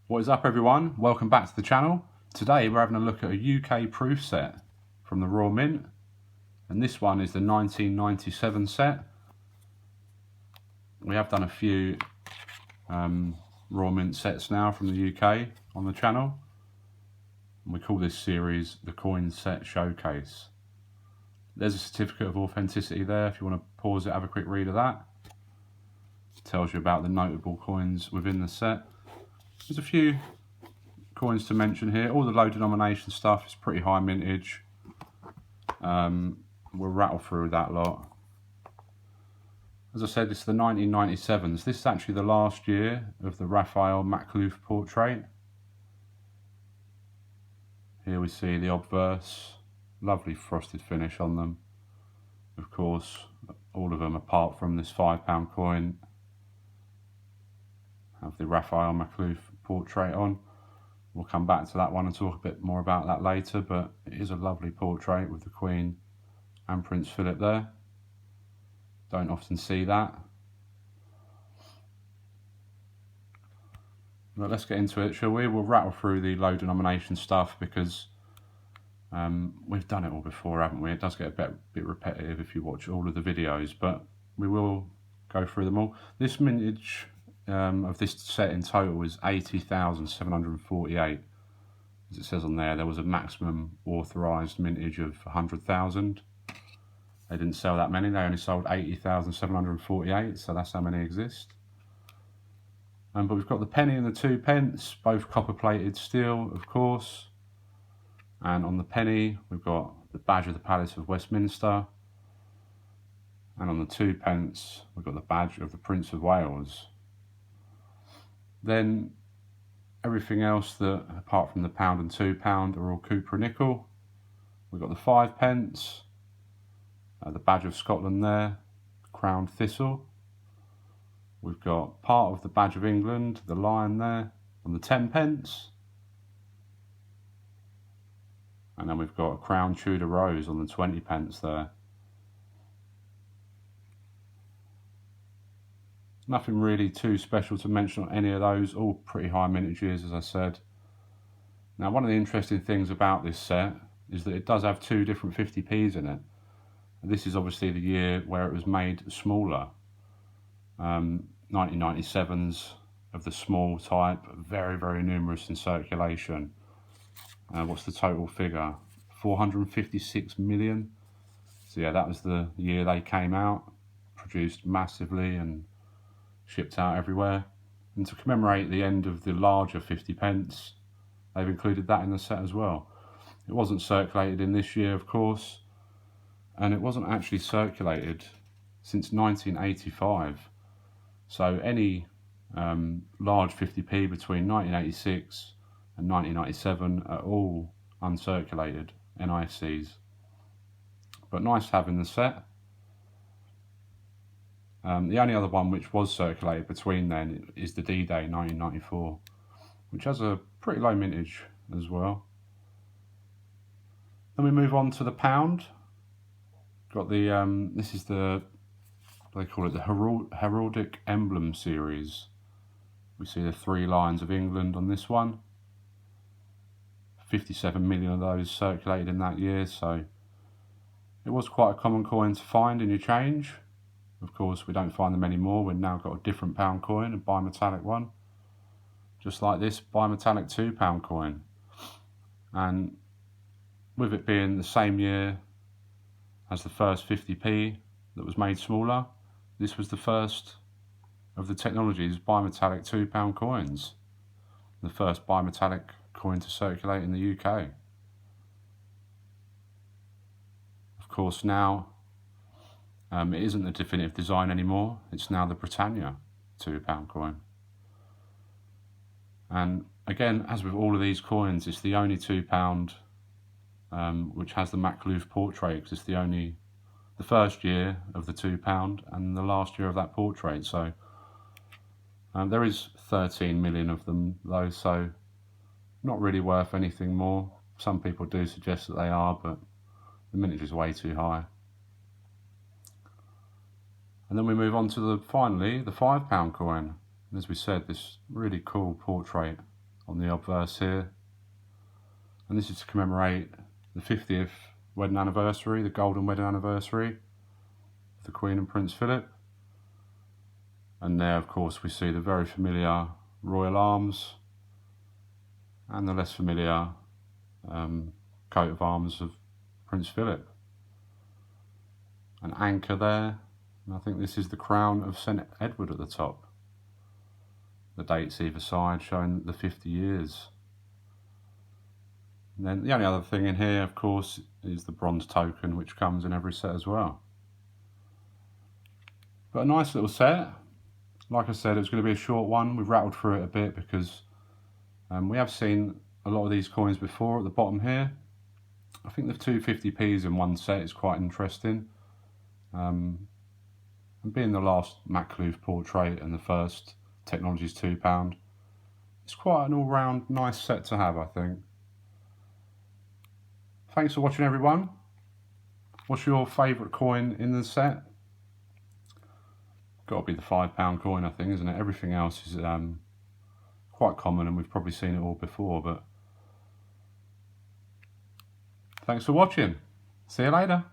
What is up, everyone? Welcome back to the channel. Today we're having a look at a UK proof set from the Royal Mint, and this one is the 1997 set. We have done a few Royal Mint sets now from the UK on the channel, and we call this series the Coin Set Showcase. There's a certificate of authenticity there if you want to pause it, have a quick read of that. It tells you about the notable coins within the set. There's a few coins to mention here. All the low denomination stuff is pretty high mintage. We'll rattle through that lot. As I said, this is the 1997s. This is actually the last year of the Raphael Maklouf portrait. Here we see the obverse, lovely frosted finish on them. Of course, all of them apart from this £5 coin have the Raphael Maklouf portrait on. We'll come back to that one and talk a bit more about that later, but it is a lovely portrait with the Queen and Prince Philip there. Don't often see that. But let's get into it, shall we? We'll rattle through the low denomination stuff because we've done it all before, haven't we? It does get a bit repetitive if you watch all of the videos, but we will go through them all. This mintage of this set in total is 80,748. As it says on there, there was a maximum authorised mintage of 100,000. They didn't sell that many, they only sold 80,748, so that's how many exist. But we've got the penny and the 2 pence, both copper plated steel, of course. And on the penny, we've got the badge of the Palace of Westminster. And on the 2 pence, we've got the badge of the Prince of Wales. Then everything else that, apart from the £1 and £2, are all copper nickel. We've got the 5 pence, the badge of Scotland there, crown thistle. We've got part of the badge of England, the lion there, on the 10 pence. And then we've got a crown Tudor rose on the 20 pence there. Nothing really too special to mention on any of those, all pretty high mintages, as I said. Now, one of the interesting things about this set is that it does have 2 different 50p's in it. And this is obviously the year where it was made smaller. 1997s of the small type, very, very numerous in circulation. What's the total figure? 456 million. So yeah, that was the year they came out, produced massively and shipped out everywhere. And to commemorate the end of the larger 50 pence, they've included that in the set as well. It wasn't circulated in this year, of course, and it wasn't actually circulated since 1985. So any large 50p between 1986 and 1997 are all uncirculated NISCs. But nice to have in the set. The only other one which was circulated between then is the D-Day 1994, which has a pretty low mintage as well. Then we move on to the £. Got the this is the, they call it the heraldic emblem series. We see the 3 lions of England on this one. 57 million of those circulated in that year, so it was quite a common coin to find in your change. Of course, we don't find them anymore. We've now got a different £1 coin, a bimetallic one, just like this bimetallic £2 coin. And with it being the same year as the first 50p that was made smaller, this was the first of the technology's bimetallic £2 coins, the first bimetallic coin to circulate in the UK. Of course, now it isn't the definitive design anymore. It's now the Britannia £2 coin. And again, as with all of these coins, it's the only £2 which has the Maklouf portrait, because it's the first year of the £2 and the last year of that portrait. So there is 13 million of them though, so not really worth anything more. Some people do suggest that they are, but the mintage is way too high. And then we move on to finally the £5 coin. And as we said, this really cool portrait on the obverse here. And this is to commemorate the 50th wedding anniversary, the golden wedding anniversary of the Queen and Prince Philip. And there, of course, we see the very familiar royal arms and the less familiar coat of arms of Prince Philip. An anchor there, and I think this is the crown of St Edward at the top. The dates either side showing the 50 years. And then the only other thing in here, of course, is the bronze token, which comes in every set as well. But a nice little set. Like I said, it was going to be a short one. We've rattled through it a bit because we have seen a lot of these coins before at the bottom here. I think the 250p's in one set is quite interesting. And being the last Maklouf portrait and the first Technology's £2, it's quite an all-round nice set to have, I think. Thanks for watching, everyone. What's your favourite coin in the set? Got to be the £5 coin, I think, isn't it? Everything else is quite common and we've probably seen it all before, but thanks for watching. See you later.